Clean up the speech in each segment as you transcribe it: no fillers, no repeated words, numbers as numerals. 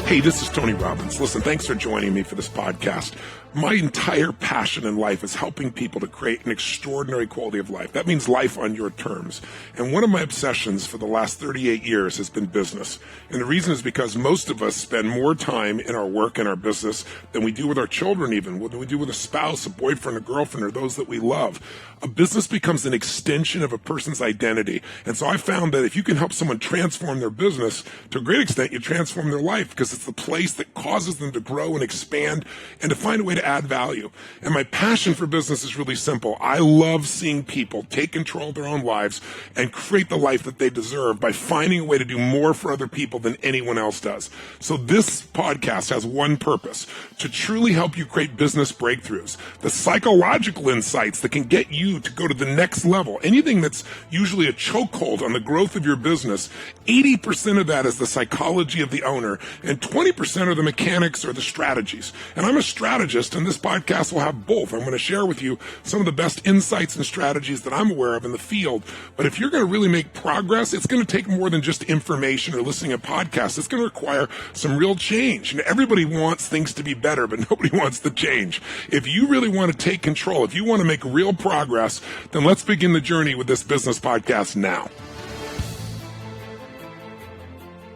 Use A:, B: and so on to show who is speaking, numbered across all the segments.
A: Hey, this is Tony Robbins. Listen, thanks for joining me for this podcast. My entire passion in life is helping people to create an extraordinary quality of life. That means life on your terms. And one of my obsessions for the last 38 years has been business. And the reason is because most of us spend more time in our work and our business than we do with our children even, than we do with a spouse, a boyfriend, a girlfriend, or those that we love. A business becomes an extension of a person's identity. And so I found that if you can help someone transform their business, to a great extent, you transform their life, because it's the place that causes them to grow and expand and to find a way to add value. And my passion for business is really simple. I love seeing people take control of their own lives and create the life that they deserve by finding a way to do more for other people than anyone else does. So this podcast has one purpose: to truly help you create business breakthroughs, the psychological insights that can get you to go to the next level. Anything that's usually a chokehold on the growth of your business, 80% of that is the psychology of the owner, and 20% are the mechanics or the strategies. And I'm a strategist, and this podcast will have both. I'm going to share with you some of the best insights and strategies that I'm aware of in the field. But if you're going to really make progress, it's going to take more than just information or listening to podcasts. It's going to require some real change. And everybody wants things to be better, but nobody wants the change. If you really want to take control, if you want to make real progress, then let's begin the journey with this business podcast now.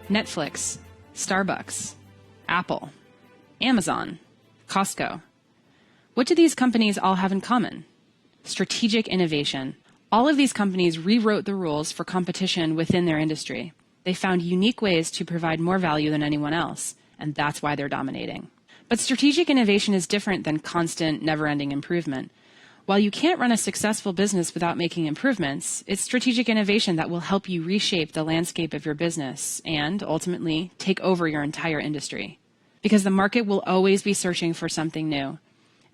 B: Netflix, Starbucks, Apple, Amazon, Costco. What do these companies all have in common? Strategic innovation. All of these companies rewrote the rules for competition within their industry. They found unique ways to provide more value than anyone else, and that's why they're dominating. But strategic innovation is different than constant, never-ending improvement. While you can't run a successful business without making improvements, it's strategic innovation that will help you reshape the landscape of your business and, ultimately, take over your entire industry. Because the market will always be searching for something new.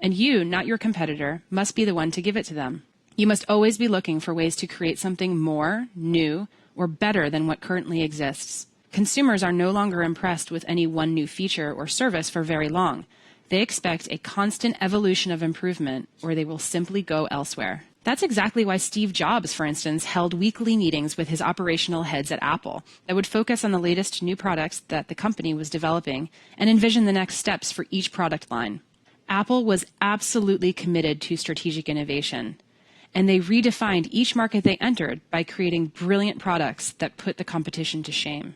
B: And you, not your competitor, must be the one to give it to them. You must always be looking for ways to create something more, new, or better than what currently exists. Consumers are no longer impressed with any one new feature or service for very long. They expect a constant evolution of improvement, or they will simply go elsewhere. That's exactly why Steve Jobs, for instance, held weekly meetings with his operational heads at Apple that would focus on the latest new products that the company was developing and envision the next steps for each product line. Apple was absolutely committed to strategic innovation, and they redefined each market they entered by creating brilliant products that put the competition to shame.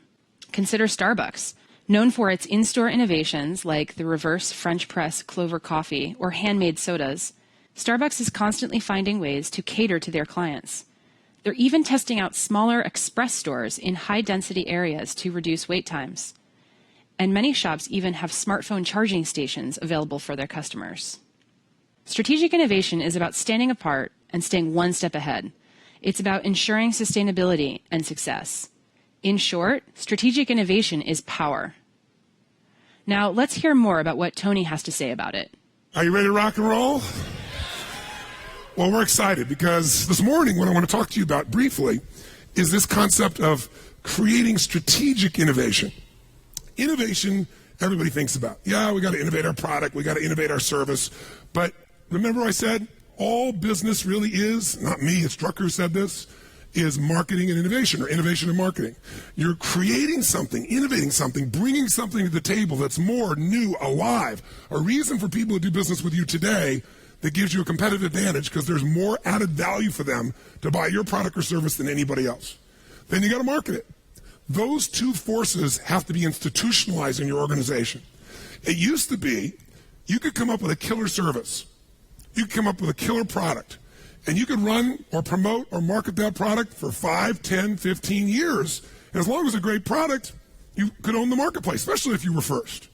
B: Consider Starbucks. Known for its in-store innovations like the reverse French press Clover coffee or handmade sodas, Starbucks is constantly finding ways to cater to their clients. They're even testing out smaller express stores in high-density areas to reduce wait times. And many shops even have smartphone charging stations available for their customers. Strategic innovation is about standing apart and staying one step ahead. It's about ensuring sustainability and success. In short, strategic innovation is power. Now, let's hear more about what Tony has to say about it.
A: Are you ready to rock and roll? Well, we're excited because this morning what I want to talk to you about briefly is this concept of creating strategic innovation. Innovation, everybody thinks about. Yeah, we got to innovate our product, we got to innovate our service. But remember I said all business really is, not me, it's Drucker who said this, is marketing and innovation, or innovation and marketing. You're creating something, innovating something, bringing something to the table that's more new, alive, a reason for people to do business with you today that gives you a competitive advantage because there's more added value for them to buy your product or service than anybody else. Then you got to market it. Those two forces have to be institutionalized in your organization. It used to be you could come up with a killer service. You could come up with a killer product. And you could run or promote or market that product for 5, 10, 15 years. And as long as it's a great product, you could own the marketplace, especially if you were first.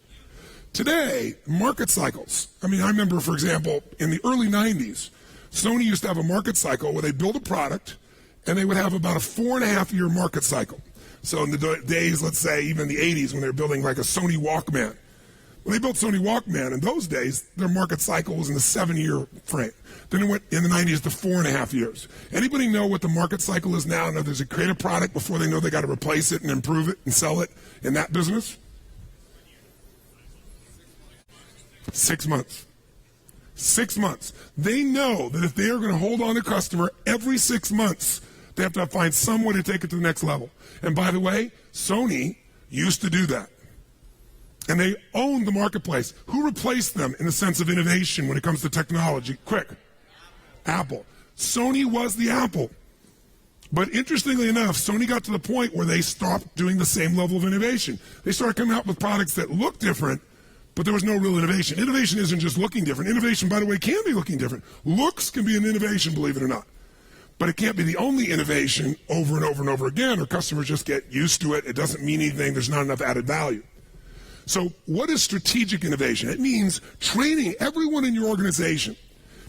A: Today, market cycles. I remember, for example, in the early 90s, Sony used to have a market cycle where they build a product and they would have about a 4.5-year market cycle. So in the days, let's say, even in the 80s when they were building like a Sony Walkman. When they built Sony Walkman, in those days, their market cycle was in the 7-year frame. Then it went in the 90s to 4.5 years. Anybody know what the market cycle is now? Now there's a create a product before they know they got to replace it and improve it and sell it in that business? 6 months. 6 months. They know that if they are going to hold on to customer every 6 months, they have to find some way to take it to the next level. And by the way, Sony used to do that. And they own the marketplace. Who replaced them in the sense of innovation when it comes to technology? Quick. Apple. Sony was the Apple. But interestingly enough, Sony got to the point where they stopped doing the same level of innovation. They started coming out with products that looked different, but there was no real innovation. Innovation isn't just looking different. Innovation, by the way, can be looking different. Looks can be an innovation, believe it or not. But it can't be the only innovation over and over and over again, or customers just get used to it. It doesn't mean anything. There's not enough added value. So what is strategic innovation? It means training everyone in your organization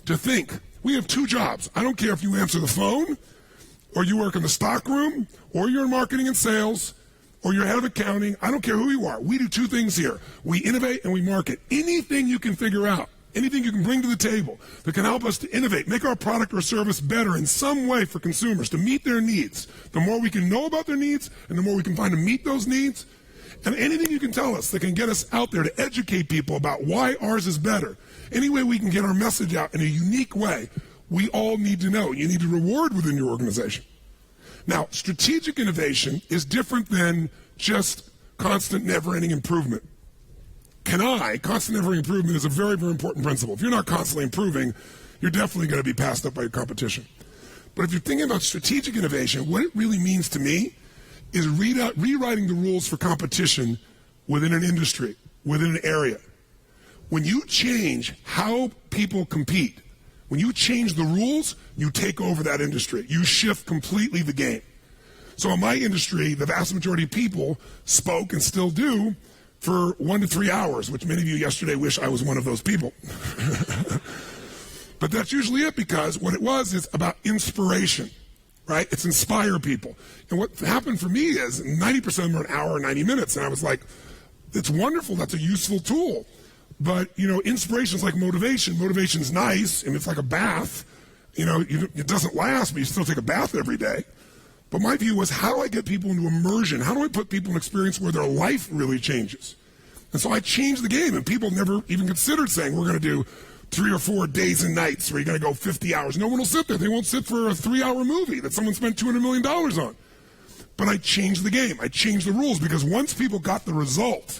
A: to think, we have two jobs. I don't care if you answer the phone, or you work in the stock room, or you're in marketing and sales, or you're head of accounting. I don't care who you are. We do two things here. We innovate and we market. Anything you can figure out, anything you can bring to the table that can help us to innovate, make our product or service better in some way for consumers to meet their needs. The more we can know about their needs and the more we can find to meet those needs, and anything you can tell us that can get us out there to educate people about why ours is better, any way we can get our message out in a unique way, we all need to know. You need to reward within your organization. Now, strategic innovation is different than just constant, never-ending improvement. Constant, never-ending improvement is a very, very important principle. If you're not constantly improving, you're definitely going to be passed up by your competition. But if you're thinking about strategic innovation, what it really means to me is rewriting the rules for competition within an industry, within an area. When you change how people compete, when you change the rules, you take over that industry. You shift completely the game. So in my industry, the vast majority of people spoke and still do for 1 to 3 hours, which many of you yesterday wish I was one of those people. But that's usually it, because what it was is about inspiration, right? It's inspire people. And what happened for me is 90% of them are an hour or 90 minutes. And I was like, it's wonderful. That's a useful tool. But, inspiration is like motivation. Motivation's nice, and it's like a bath. It doesn't last, but you still take a bath every day. But my view was, how do I get people into immersion? How do I put people in an experience where their life really changes? And so I changed the game, and people never even considered saying, we're going to do 3 or 4 days and nights where you're going to go 50 hours. No one will sit there. They won't sit for a 3-hour movie that someone spent $200 million on. But I changed the game. I changed the rules, because once people got the result,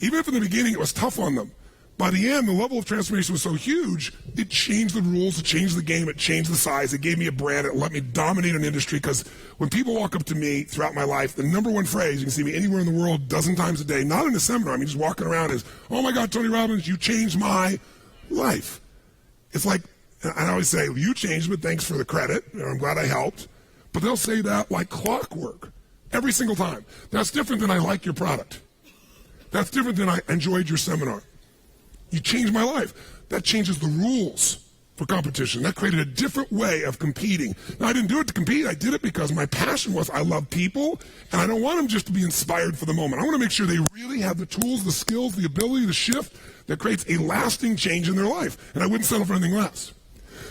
A: even if in the beginning it was tough on them, by the end, the level of transformation was so huge, it changed the rules, it changed the game, it changed the size, it gave me a brand, it let me dominate an industry. Because when people walk up to me throughout my life, the number one phrase, you can see me anywhere in the world, a dozen times a day, not in a seminar, I mean just walking around, is, oh my God, Tony Robbins, you changed my life. It's like, I always say, you changed, but thanks for the credit, I'm glad I helped. But they'll say that like clockwork, every single time. That's different than I like your product. That's different than I enjoyed your seminar. You changed my life. That changes the rules for competition. That created a different way of competing. Now, I didn't do it to compete. I did it because my passion was I love people, and I don't want them just to be inspired for the moment. I want to make sure they really have the tools, the skills, the ability, the shift that creates a lasting change in their life. And I wouldn't settle for anything less.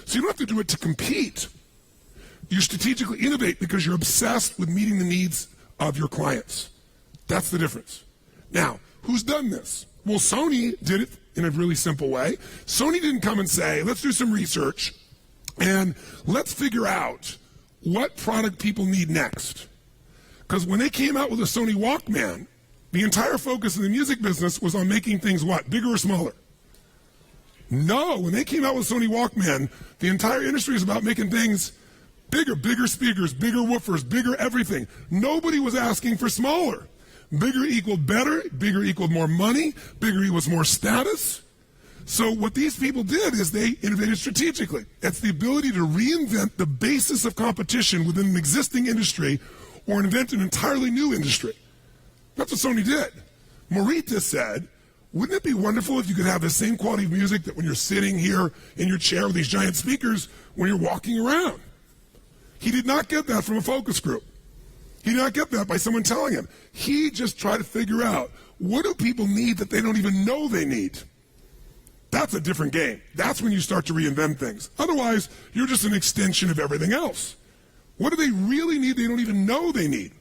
A: So you don't have to do it to compete. You strategically innovate because you're obsessed with meeting the needs of your clients. That's the difference. Now, who's done this? Well, Sony did it in a really simple way. Sony didn't come and say, let's do some research and let's figure out what product people need next. Because when they came out with the Sony Walkman, the entire focus in the music business was on making things what? Bigger or smaller? No, when they came out with Sony Walkman, the entire industry is about making things bigger speakers, bigger woofers, bigger everything. Nobody was asking for smaller. Bigger equaled better, bigger equaled more money, bigger equals more status. So what these people did is they innovated strategically. It's the ability to reinvent the basis of competition within an existing industry or invent an entirely new industry. That's what Sony did. Morita said, wouldn't it be wonderful if you could have the same quality of music that when you're sitting here in your chair with these giant speakers when you're walking around? He did not get that from a focus group. He did not get that by someone telling him. He just tried to figure out, what do people need that they don't even know they need? That's a different game. That's when you start to reinvent things. Otherwise, you're just an extension of everything else. What do they really need they don't even know they need?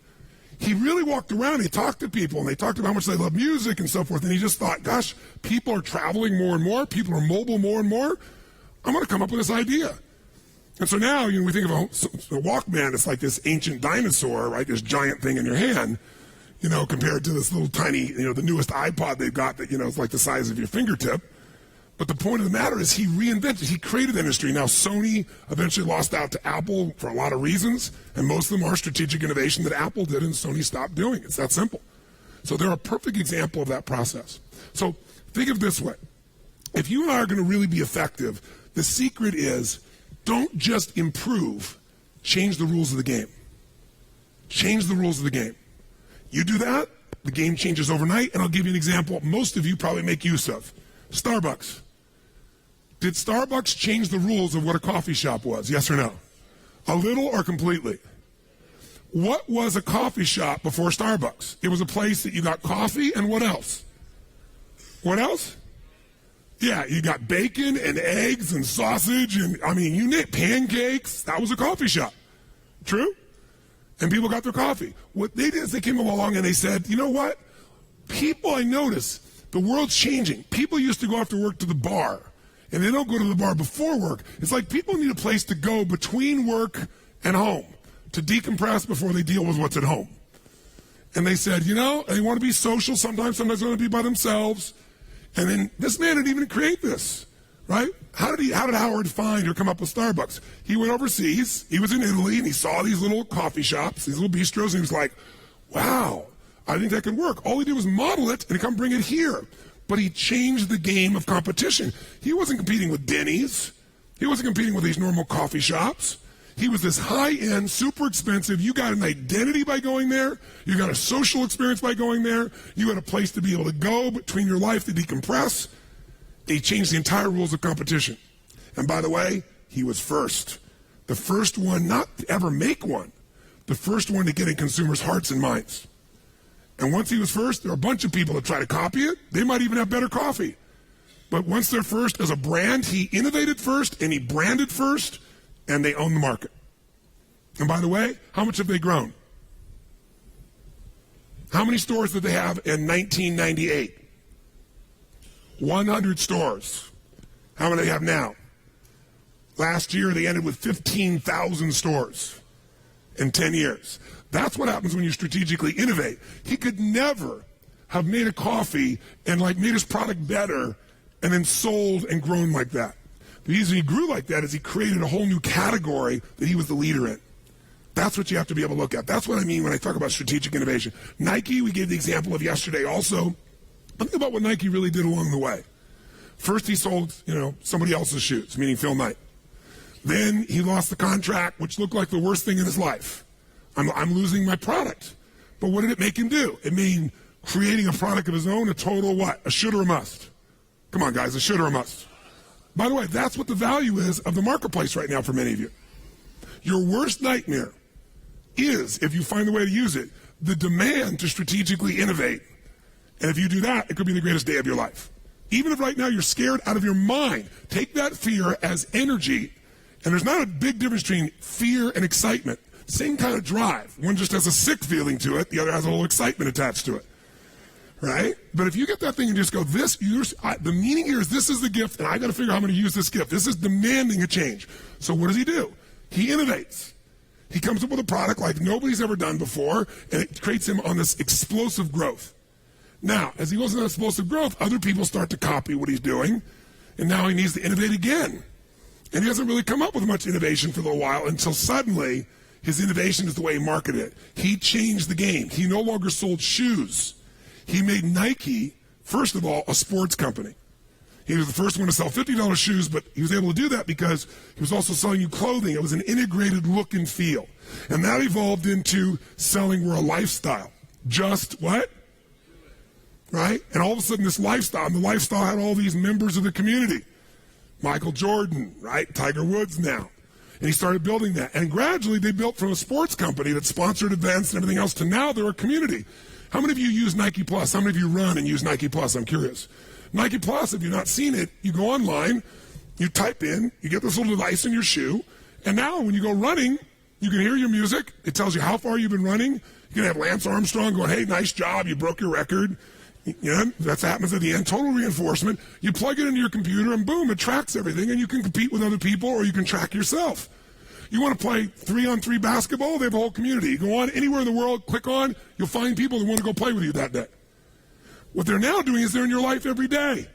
A: He really walked around, he talked to people, and they talked about how much they love music and so forth, and he just thought, gosh, people are traveling more and more, people are mobile more and more. I'm going to come up with this idea. And so now, we think of a Walkman, it's like this ancient dinosaur, right, this giant thing in your hand. compared to this little tiny, the newest iPod they've got that, is like the size of your fingertip. But the point of the matter is he created the industry. Now, Sony eventually lost out to Apple for a lot of reasons, and most of them are strategic innovation that Apple did and Sony stopped doing. It's that simple. So they're a perfect example of that process. So think of it this way. If you and I are going to really be effective, the secret is don't just improve, change the rules of the game. Change the rules of the game. You do that, the game changes overnight, and I'll give you an example most of you probably make use of. Starbucks. Did Starbucks change the rules of what a coffee shop was? Yes or no? A little or completely? What was a coffee shop before Starbucks? It was a place that you got coffee and what else? What else? Yeah, you got bacon and eggs and sausage and, you name pancakes. That was a coffee shop. True? And people got their coffee. What they did is they came along and they said, you know what? People, I notice, the world's changing. People used to go after work to the bar. And they don't go to the bar before work. It's like people need a place to go between work and home to decompress before they deal with what's at home. And they said, they want to be social sometimes they want to be by themselves. And then this man didn't even create this, right? How did Howard find or come up with Starbucks? He went overseas. He was in Italy, and he saw these little coffee shops, these little bistros, and he was like, wow, I think that could work. All he did was model it and come bring it here. But he changed the game of competition. He wasn't competing with Denny's. He wasn't competing with these normal coffee shops. He was this high-end, super expensive. You got an identity by going there. You got a social experience by going there. You had a place to be able to go between your life to decompress. He changed the entire rules of competition. And by the way, he was first. The first one not to ever make one. The first one to get in consumers' hearts and minds. And once he was first, there are a bunch of people that try to copy it. They might even have better coffee. But once they're first as a brand, he innovated first and he branded first, and they own the market. And by the way, how much have they grown? How many stores did they have in 1998? 100 stores. How many do they have now? Last year, they ended with 15,000 stores in 10 years. That's what happens when you strategically innovate. He could never have made a coffee and made his product better and then sold and grown like that. The reason he grew like that is he created a whole new category that he was the leader in. That's what you have to be able to look at. That's what I mean when I talk about strategic innovation. Nike, we gave the example of yesterday also. Think about what Nike really did along the way. First, he sold, somebody else's shoes, meaning Phil Knight. Then he lost the contract, which looked like the worst thing in his life. I'm losing my product. But what did it make him do? It made creating a product of his own a total what? A should or a must. Come on, guys, a should or a must. By the way, that's what the value is of the marketplace right now for many of you. Your worst nightmare is, if you find the way to use it, the demand to strategically innovate. And if you do that, it could be the greatest day of your life. Even if right now you're scared out of your mind, take that fear as energy. And there's not a big difference between fear and excitement. Same kind of drive. One just has a sick feeling to it. The other has a little excitement attached to it. Right? But if you get that thing and just go, the meaning here is this is the gift, and I got to figure out how I'm going to use this gift. This is demanding a change. So what does he do? He innovates. He comes up with a product like nobody's ever done before, and it creates him on this explosive growth. Now, as he goes into that explosive growth, other people start to copy what he's doing, and now he needs to innovate again. And he hasn't really come up with much innovation for a little while until suddenly his innovation is the way he marketed it. He changed the game. He no longer sold shoes. He made Nike, first of all, a sports company. He was the first one to sell $50 shoes, but he was able to do that because he was also selling you clothing. It was an integrated look and feel. And that evolved into selling we're a lifestyle. Just what? Right? And all of a sudden this lifestyle, and the lifestyle had all these members of the community. Michael Jordan, right? Tiger Woods now. And he started building that. And gradually they built from a sports company that sponsored events and everything else to now they're a community. How many of you use Nike Plus? How many of you run and use Nike Plus? I'm curious. Nike Plus, if you've not seen it, you go online, you type in, you get this little device in your shoe, and now when you go running, you can hear your music. It tells you how far you've been running. You can have Lance Armstrong going, hey, nice job, you broke your record. That happens at the end. Total reinforcement. You plug it into your computer, and boom, it tracks everything, and you can compete with other people or you can track yourself. You want to play 3-on-3 basketball? They have a whole community. You go on anywhere in the world, click on, you'll find people that want to go play with you that day. What they're now doing is they're in your life every day.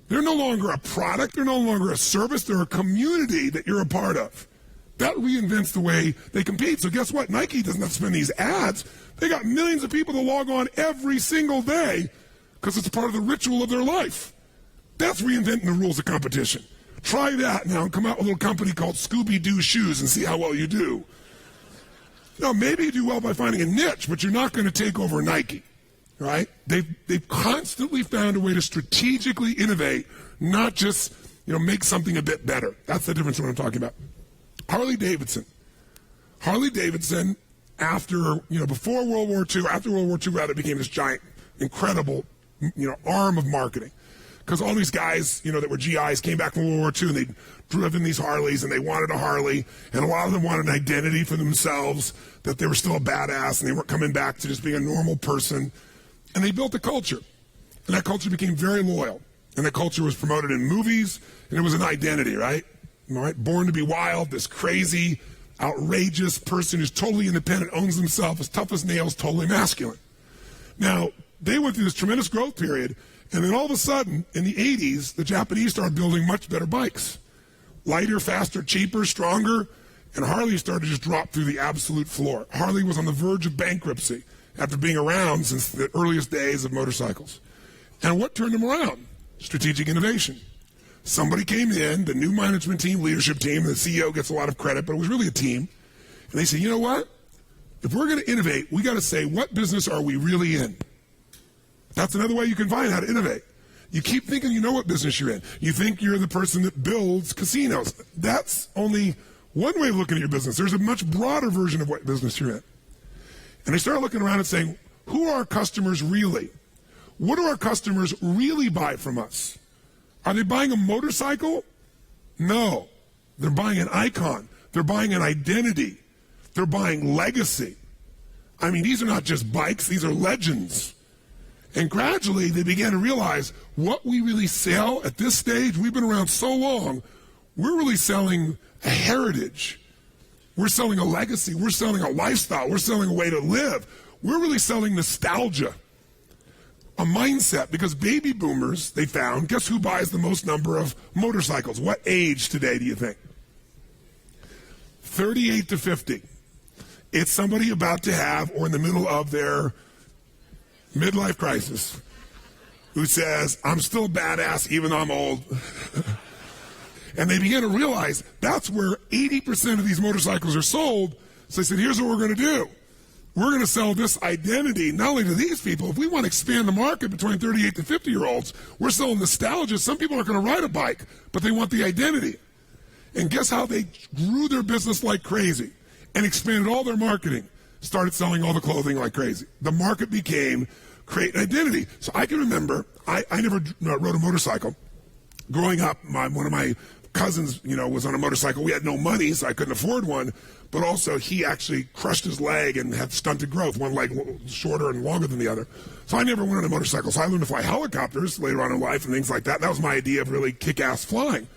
A: They're no longer a product. They're no longer a service. They're a community that you're a part of. That reinvents the way they compete. So guess what? Nike doesn't have to spend these ads. They got millions of people that log on every single day because it's part of the ritual of their life. That's reinventing the rules of competition. Try that now and come out with a little company called Scooby-Doo Shoes and see how well you do. Now, maybe you do well by finding a niche, but you're not going to take over Nike, right? They've constantly found a way to strategically innovate, not just, make something a bit better. That's the difference in what I'm talking about. Harley Davidson, before World War II, after World War II, rather, became this giant, incredible, arm of marketing. Because all these guys, that were GIs came back from World War II and they'd driven these Harleys and they wanted a Harley. And a lot of them wanted an identity for themselves, that they were still a badass and they weren't coming back to just being a normal person. And they built a culture. And that culture became very loyal. And that culture was promoted in movies, and it was an identity, right? All right? Born to be wild, this crazy, outrageous person who's totally independent, owns himself, as tough as nails, totally masculine. Now, they went through this tremendous growth period, and then all of a sudden, in the 80s, the Japanese started building much better bikes. Lighter, faster, cheaper, stronger, and Harley started to just drop through the absolute floor. Harley was on the verge of bankruptcy after being around since the earliest days of motorcycles. And what turned them around? Strategic innovation. Somebody came in, the new management team, leadership team, the CEO gets a lot of credit, but it was really a team. And they said, you know what? If we're going to innovate, we got to say, what business are we really in? That's another way you can find how to innovate. You keep thinking you know what business you're in. You think you're the person that builds casinos. That's only one way of looking at your business. There's a much broader version of what business you're in. And they started looking around and saying, who are our customers really? What do our customers really buy from us? Are they buying a motorcycle? No. They're buying an icon. They're buying an identity. They're buying legacy. I mean, these are not just bikes. These are legends. And gradually, they began to realize what we really sell at this stage, we've been around so long, we're really selling a heritage. We're selling a legacy. We're selling a lifestyle. We're selling a way to live. We're really selling nostalgia, a mindset, because baby boomers, they found, guess who buys the most number of motorcycles? What age today do you think? 38 to 50. It's somebody about to have or in the middle of their midlife crisis who says, I'm still a badass even though I'm old. And they began to realize that's where 80% of these motorcycles are sold. So they said, here's what we're going to do. We're going to sell this identity not only to these people. If we want to expand the market between 38 to 50-year-olds, we're selling nostalgia. Some people aren't going to ride a bike, but they want the identity. And guess how they grew their business like crazy and expanded all their marketing? Started selling all the clothing like crazy. The market became create an identity. So I can remember, I never rode a motorcycle. Growing up, one of my cousins, was on a motorcycle. We had no money, so I couldn't afford one. But also, he actually crushed his leg and had stunted growth. One leg shorter and longer than the other. So I never went on a motorcycle. So I learned to fly helicopters later on in life and things like that. That was my idea of really kick-ass flying.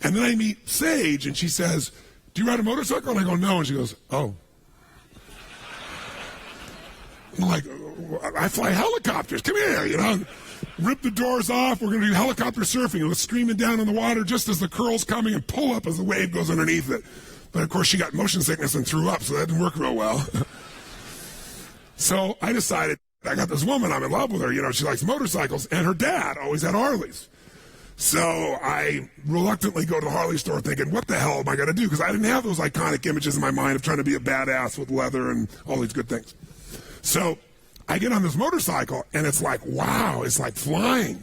A: And then I meet Sage, and she says, do you ride a motorcycle? And I go, no. And she goes, oh. I'm like, I fly helicopters. Come here, Rip the doors off. We're going to do helicopter surfing. It was screaming down in the water just as the curl's coming and pull up as the wave goes underneath it. But, of course, she got motion sickness and threw up, so that didn't work real well. So I decided, I got this woman, I'm in love with her. She likes motorcycles, and her dad always had Harleys. So I reluctantly go to the Harley store thinking, what the hell am I going to do? Because I didn't have those iconic images in my mind of trying to be a badass with leather and all these good things. So I get on this motorcycle, and it's like, wow, it's like flying.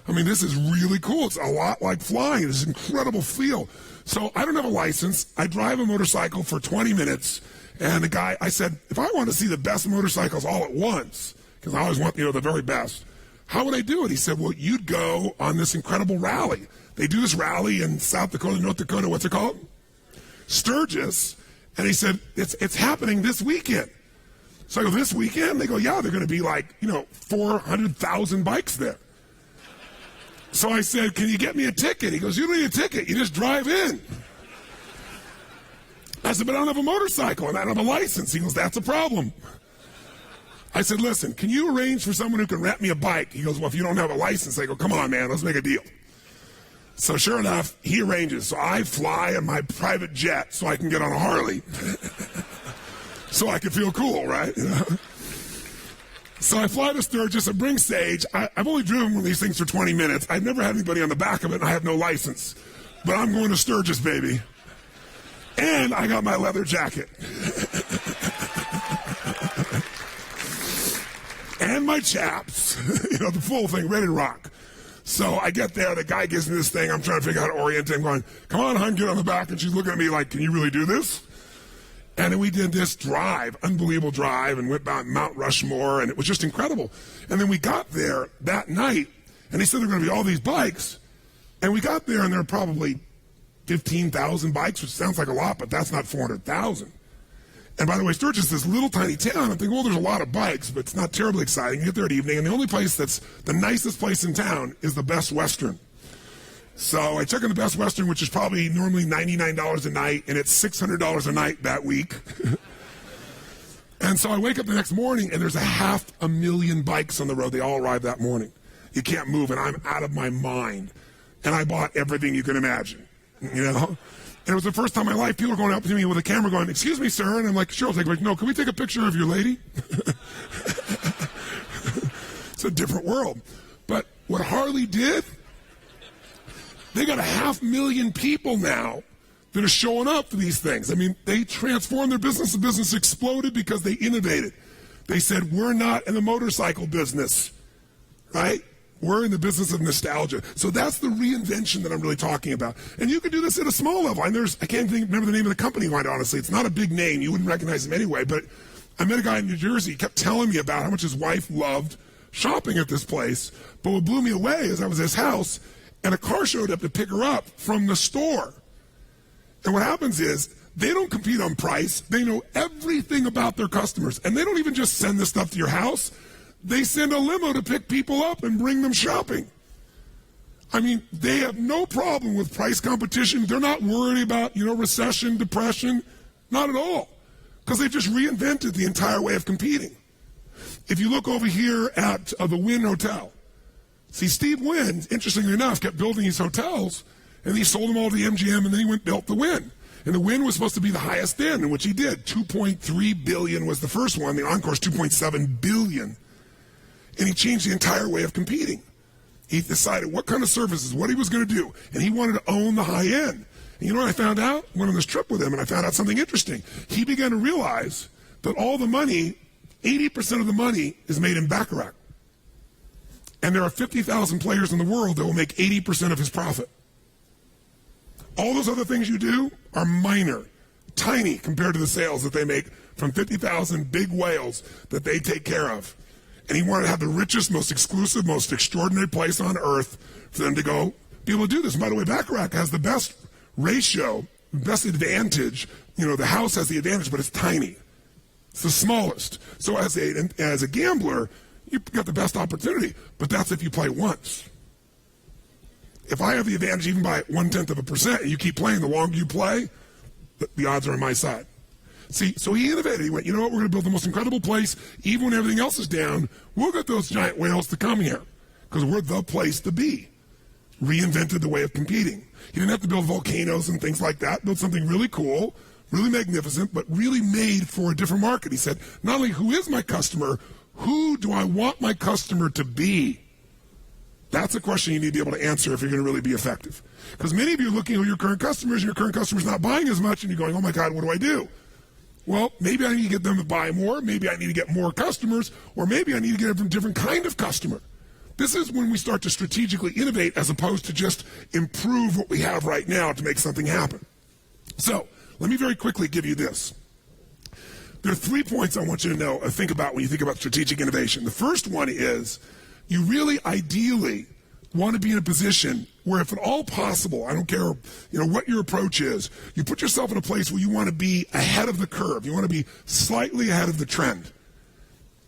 A: I mean, this is really cool. It's a lot like flying. It's an incredible feel. So I don't have a license. I drive a motorcycle for 20 minutes, and the guy, I said, if I want to see the best motorcycles all at once, because I always want, the very best, how would I do it? He said, well, you'd go on this incredible rally. They do this rally in South Dakota, North Dakota, what's it called? Sturgis. And he said, it's happening this weekend. So I go, this weekend? They go, yeah, they're going to be 400,000 bikes there. So I said, can you get me a ticket? He goes, you don't need a ticket. You just drive in. I said, but I don't have a motorcycle and I don't have a license. He goes, that's a problem. I said, listen, can you arrange for someone who can rent me a bike? He goes, well, if you don't have a license. I go, come on, man, let's make a deal. So sure enough, he arranges. So I fly in my private jet so I can get on a Harley. So I can feel cool, right? So I fly to Sturgis and bring Sage. I've only driven one of these things for 20 minutes. I've never had anybody on the back of it, and I have no license. But I'm going to Sturgis, baby. And I got my leather jacket. And my chaps. The full thing, ready to rock. So I get there, the guy gives me this thing. I'm trying to figure out how to orient it. I'm going, come on, hon, get on the back. And she's looking at me like, can you really do this? And then we did this drive, unbelievable drive, and went down Mount Rushmore, and it was just incredible. And then we got there that night, and they said there were going to be all these bikes. And we got there, and there were probably 15,000 bikes, which sounds like a lot, but that's not 400,000. And by the way, Sturgis is this little tiny town. I'm thinking, well, there's a lot of bikes, but it's not terribly exciting. You get there at evening, and the only place that's the nicest place in town is the Best Western. So I check in the Best Western, which is probably normally $99 a night, and it's $600 a night that week. And so I wake up the next morning, and there's 500,000 bikes on the road. They all arrive that morning. You can't move, and I'm out of my mind. And I bought everything you can imagine, And it was the first time in my life people were going up to me with a camera going, excuse me, sir. And I'm like, sure. I was like, no, can we take a picture of your lady? It's a different world. But what Harley did, they got 500,000 people now that are showing up for these things. I mean, they transformed their business. The business exploded because they innovated. They said, we're not in the motorcycle business, right? We're in the business of nostalgia. So that's the reinvention that I'm really talking about. And you can do this at a small level. And I can't remember the name of the company, quite honestly. It's not a big name. You wouldn't recognize him anyway. But I met a guy in New Jersey. He kept telling me about how much his wife loved shopping at this place. But what blew me away is I was at his house, and a car showed up to pick her up from the store. And what happens is they don't compete on price. They know everything about their customers. And they don't even just send this stuff to your house. They send a limo to pick people up and bring them shopping. I mean, they have no problem with price competition. They're not worried about, recession, depression. Not at all. Because they've just reinvented the entire way of competing. If you look over here at the Wynn Hotel, see, Steve Wynn, interestingly enough, kept building these hotels, and he sold them all to the MGM, and then he went and built the Wynn. And the Wynn was supposed to be the highest end, in which he did. $2.3 billion was the first one. The Encore's $2.7 billion. And he changed the entire way of competing. He decided what kind of services, what he was going to do, and he wanted to own the high end. And you know what I found out? I went on this trip with him, and I found out something interesting. He began to realize that all the money, 80% of the money, is made in Baccarat. And there are 50,000 players in the world that will make 80% of his profit. All those other things you do are minor, tiny compared to the sales that they make from 50,000 big whales that they take care of. And he wanted to have the richest, most exclusive, most extraordinary place on earth for them to go be able to do this. And by the way, Baccarat has the best ratio, best advantage. The house has the advantage, but it's tiny. It's the smallest. So as a gambler, you've got the best opportunity, but that's if you play once. If I have the advantage even by 0.1%, and you keep playing, the longer you play, the odds are on my side. See, so he innovated. He went, you know what, we're going to build the most incredible place. Even when everything else is down, we'll get those giant whales to come here because we're the place to be. Reinvented the way of competing. He didn't have to build volcanoes and things like that. Built something really cool, really magnificent, but really made for a different market. He said, not only who is my customer, who do I want my customer to be? That's a question you need to be able to answer if you're going to really be effective. Because many of you are looking at your current customers, and your current customer's not buying as much, and you're going, oh my God, what do I do? Well, maybe I need to get them to buy more, maybe I need to get more customers, or maybe I need to get a different kind of customer. This is when we start to strategically innovate as opposed to just improve what we have right now to make something happen. So, let me very quickly give you this. There are 3 points I want you to know, think about when you think about strategic innovation. The first one is you really ideally want to be in a position where, if at all possible, I don't care what your approach is, you put yourself in a place where you want to be ahead of the curve. You want to be slightly ahead of the trend.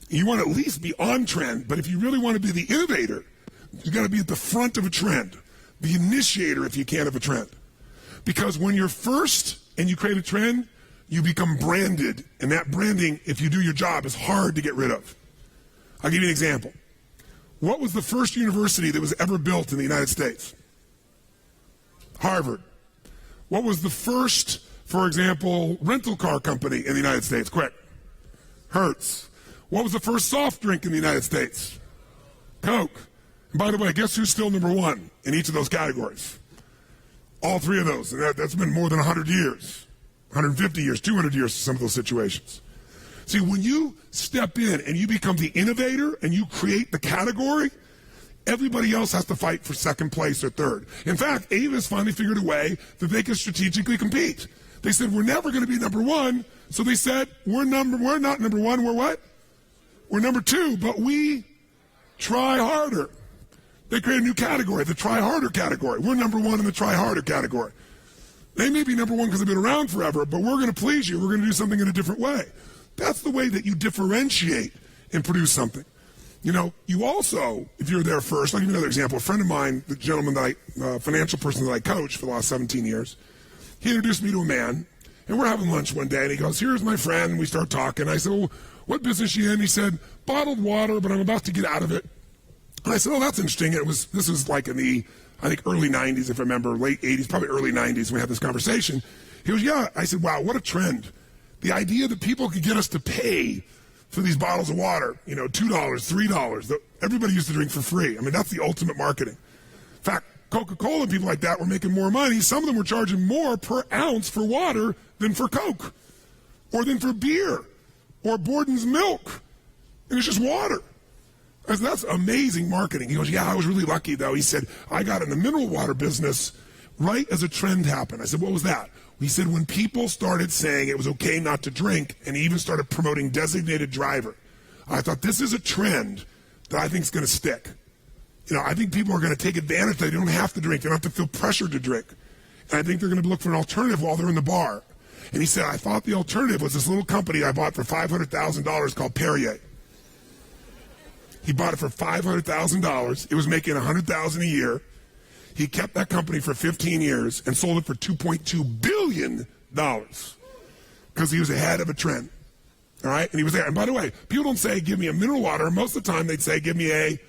A: You want to at least be on trend, but if you really want to be the innovator, you got to be at the front of a trend, the initiator, if you can, of a trend. Because when you're first and you create a trend, you become branded, and that branding, if you do your job, is hard to get rid of. I'll give you an example. What was the first university that was ever built in the United States? Harvard. What was the first, for example, rental car company in the United States? Quick. Hertz. What was the first soft drink in the United States? Coke. And by the way, guess who's still number one in each of those categories? All three of those. And that's been more than 100 years, 150 years, 200 years in some of those situations. See, when you step in and you become the innovator and you create the category, everybody else has to fight for second place or third. In fact, Avis finally figured a way that they can strategically compete. They said, we're never going to be number one. So they said, we're not number one, we're what? We're number two, but we try harder. They created a new category, the try harder category. We're number one in the try harder category. They may be number one because they've been around forever, but we're going to please you. We're going to do something in a different way. That's the way that you differentiate and produce something. You know, you also, if you're there first, I'll give you another example. A friend of mine, the gentleman that financial person that I coached for the last 17 years, he introduced me to a man, and we're having lunch one day, and he goes, here's my friend, and we start talking. I said, well, what business are you in? He said, bottled water, but I'm about to get out of it. And I said, oh, that's interesting. This was like in the, I think, early 90s, if I remember, late 80s, probably early 90s when we had this conversation. He goes, yeah. I said, wow, what a trend. The idea that people could get us to pay for these bottles of water, you know, $2, $3, that everybody used to drink for free. I mean, that's the ultimate marketing. In fact, Coca-Cola and people like that were making more money. Some of them were charging more per ounce for water than for Coke or than for beer or Borden's milk. And it's just water. I said, that's amazing marketing. He goes, yeah, I was really lucky, though. He said, I got in the mineral water business right as a trend happened. I said, what was that? He said, when people started saying it was okay not to drink, and he even started promoting designated driver, I thought this is a trend that I think is going to stick. You know, I think people are going to take advantage that they don't have to drink. They don't have to feel pressured to drink. And I think they're going to look for an alternative while they're in the bar. And he said, I thought the alternative was this little company I bought for $500,000 called Perrier. He bought it for $500,000. It was making $100,000 a year. He kept that company for 15 years and sold it for $2.2 billion because he was ahead of a trend. All right? And he was there. And by the way, people don't say, give me a mineral water. Most of the time, they'd say, give me a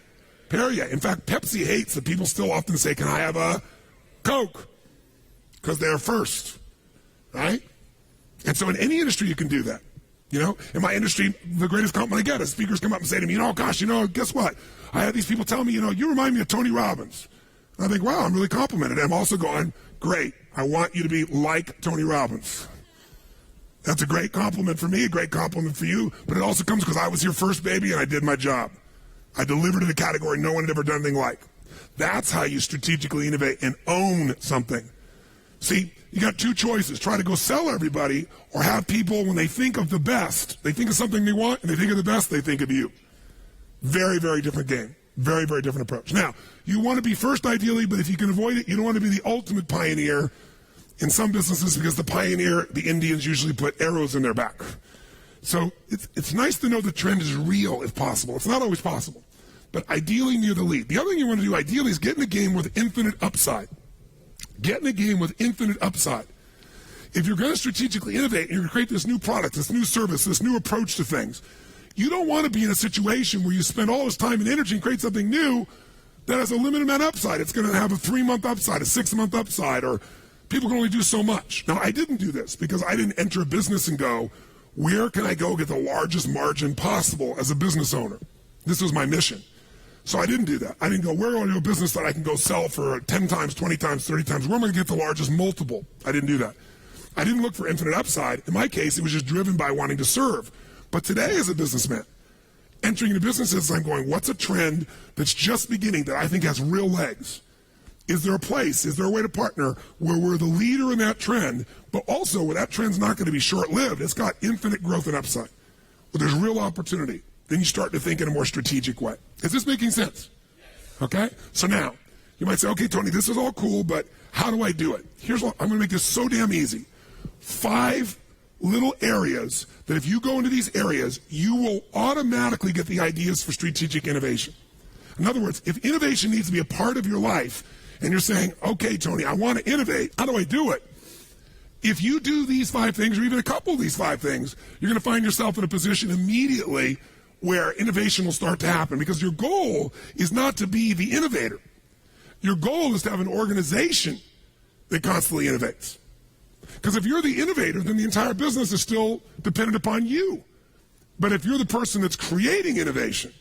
A: Perrier. In fact, Pepsi hates that people still often say, can I have a Coke? Because they're first. Right? And so in any industry, you can do that. You know, in my industry, the greatest compliment I get is speakers come up and say to me, gosh, guess what? I have these people tell me, you remind me of Tony Robbins. And I think, wow, I'm really complimented. I'm also going, great. I want you to be like Tony Robbins. That's a great compliment for me, a great compliment for you, but it also comes because I was here first, baby, and I did my job. I delivered in a category no one had ever done anything like. That's how you strategically innovate and own something. See, you got two choices. Try to go sell everybody, or have people, when they think of the best, they think of something they want, and they think of the best, they think of you. Very, very different game. Very, very different approach. Now, you want to be first ideally, but if you can avoid it, you don't want to be the ultimate pioneer in some businesses, because the pioneer, the Indians usually put arrows in their back. So it's nice to know the trend is real if possible. It's not always possible, but ideally near the lead. The other thing you want to do ideally is get in a game with infinite upside. Get in a game with infinite upside. If you're going to strategically innovate and you're going to create this new product, this new service, this new approach to things, you don't want to be in a situation where you spend all this time and energy and create something new that has a limited amount of upside. It's going to have a 3-month upside, a 6-month upside, or people can only do so much. Now, I didn't do this because I didn't enter a business and go, where can I go get the largest margin possible as a business owner? This was my mission. So I didn't do that. I didn't go, where do I do a business that I can go sell for 10 times, 20 times, 30 times? Where am I going to get the largest multiple? I didn't do that. I didn't look for infinite upside. In my case, it was just driven by wanting to serve. But today, as a businessman, entering into businesses, I'm going, what's a trend that's just beginning that I think has real legs? Is there a place, is there a way to partner where we're the leader in that trend, but also where that trend's not going to be short-lived? It's got infinite growth and upside, where there's real opportunity. Then you start to think in a more strategic way. Is this making sense? Okay? So now, you might say, okay, Tony, this is all cool, but how do I do it? Here's what, I'm going to make this so damn easy. 5 little areas that if you go into these areas, you will automatically get the ideas for strategic innovation. In other words, if innovation needs to be a part of your life, and you're saying, okay, Tony, I want to innovate, how do I do it? If you do these 5 things, or even a couple of these 5 things, you're going to find yourself in a position immediately where innovation will start to happen, because your goal is not to be the innovator. Your goal is to have an organization that constantly innovates. Because if you're the innovator, then the entire business is still dependent upon you. But if you're the person that's creating innovation,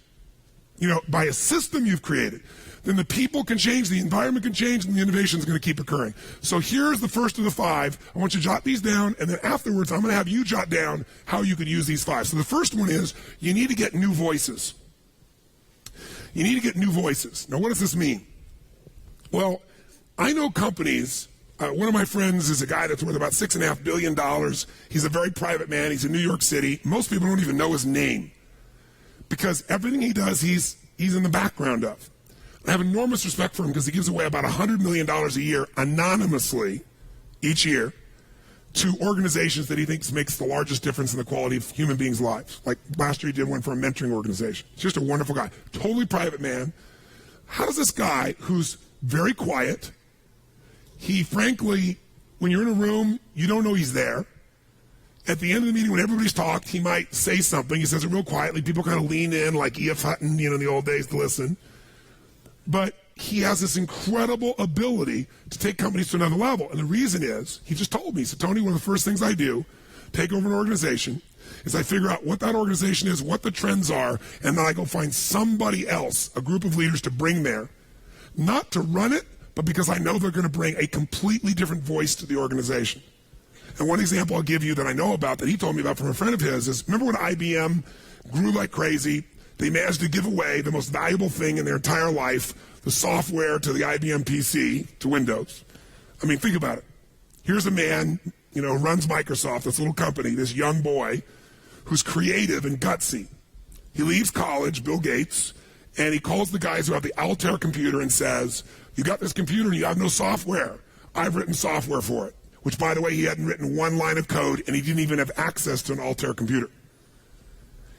A: by a system you've created, then the people can change, the environment can change, and the innovation is going to keep occurring. So here's the first of the 5. I want you to jot these down, and then afterwards I'm going to have you jot down how you could use these 5. So the first one is you need to get new voices. You need to get new voices. Now, what does this mean? Well, I know companies. One of my friends is a guy that's worth about $6.5 billion. He's a very private man. He's in New York City. Most people don't even know his name, because everything he does, he's in the background of. I have enormous respect for him because he gives away about $100 million a year anonymously each year to organizations that he thinks makes the largest difference in the quality of human beings' lives. Like last year he did one for a mentoring organization. He's just a wonderful guy. Totally private man. How does this guy, who's very quiet, he frankly, when you're in a room, you don't know he's there. At the end of the meeting, when everybody's talked, he might say something. He says it real quietly. People kind of lean in like E.F. Hutton, in the old days to listen. But he has this incredible ability to take companies to another level. And the reason is, he just told me, he said, Tony, one of the first things I do, take over an organization, is I figure out what that organization is, what the trends are, and then I go find somebody else, a group of leaders to bring there. Not to run it, but because I know they're going to bring a completely different voice to the organization. And one example I'll give you that I know about, that he told me about from a friend of his, is remember when IBM grew like crazy? They managed to give away the most valuable thing in their entire life, the software to the IBM PC, to Windows. I mean, think about it. Here's a man, who runs Microsoft, this little company, this young boy, who's creative and gutsy. He leaves college, Bill Gates, and he calls the guys who have the Altair computer and says, you got this computer and you have no software. I've written software for it. Which, by the way, he hadn't written one line of code, and he didn't even have access to an Altair computer.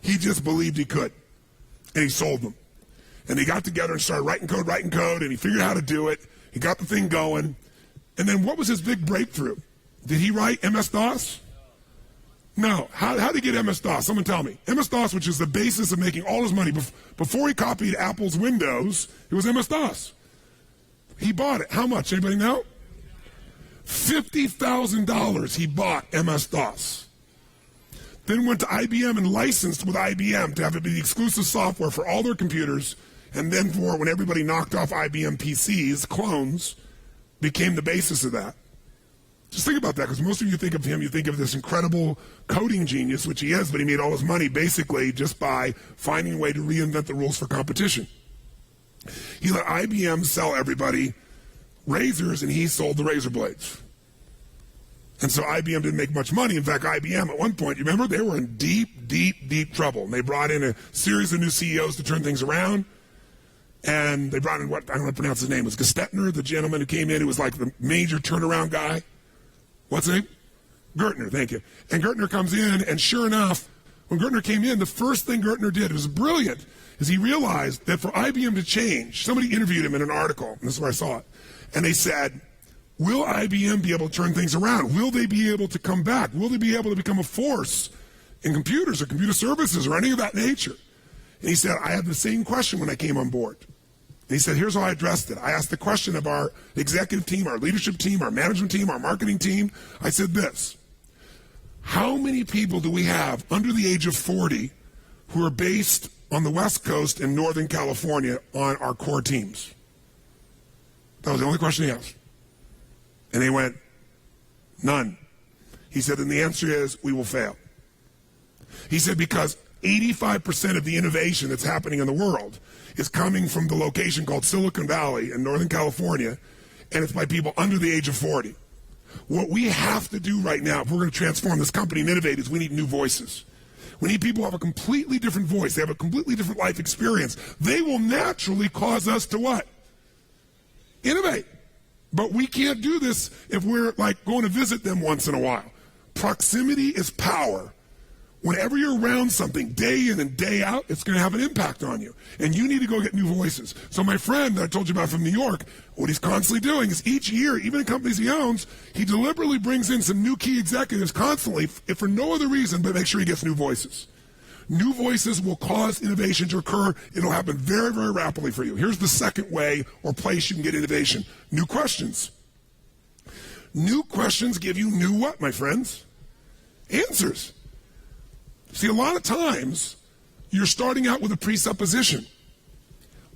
A: He just believed he could. And he sold them. And they got together and started writing code, and he figured out how to do it. He got the thing going. And then what was his big breakthrough? Did he write MS-DOS? No. How did he get MS-DOS? Someone tell me. MS-DOS, which is the basis of making all his money. Before he copied Apple's Windows, it was MS-DOS. He bought it. How much? Anybody know? $50,000 he bought MS-DOS. Then went to IBM and licensed with IBM to have it be the exclusive software for all their computers, and then for when everybody knocked off IBM PCs, clones, became the basis of that. Just think about that, because most of you think of him, you think of this incredible coding genius, which he is, but he made all his money basically just by finding a way to reinvent the rules for competition. He let IBM sell everybody razors, and he sold the razor blades. And so IBM didn't make much money. In fact, IBM at one point, you remember, they were in deep, deep, deep trouble. And they brought in a series of new CEOs to turn things around. And they brought in I don't know how to pronounce his name. It was Gestetner, the gentleman who came in, who was like the major turnaround guy. What's his name? Gertner, thank you. And Gertner comes in, and sure enough, when Gertner came in, the first thing Gertner did, it was brilliant, is he realized that for IBM to change, somebody interviewed him in an article, and this is where I saw it, and they said, will IBM be able to turn things around? Will they be able to come back? Will they be able to become a force in computers or computer services or any of that nature? And he said, I had the same question when I came on board. And he said, here's how I addressed it. I asked the question of our executive team, our leadership team, our management team, our marketing team. I said this: how many people do we have under the age of 40 who are based on the West Coast and Northern California on our core teams? That was the only question he asked. And they went, none. He said, and the answer is, we will fail. He said, because 85% of the innovation that's happening in the world is coming from the location called Silicon Valley in Northern California, and it's by people under the age of 40. What we have to do right now, if we're going to transform this company and innovate, is we need new voices. We need people who have a completely different voice. They have a completely different life experience. They will naturally cause us to what? Innovate. But we can't do this if we're like going to visit them once in a while. Proximity is power. Whenever you're around something day in and day out, it's going to have an impact on you. And you need to go get new voices. So my friend that I told you about from New York, what he's constantly doing is each year, even in companies he owns, he deliberately brings in some new key executives constantly, if for no other reason, but make sure he gets new voices. New voices will cause innovation to occur. It'll happen very, very rapidly for you. Here's the second way or place you can get innovation. New questions. New questions give you new what, my friends? Answers. See, a lot of times, you're starting out with a presupposition.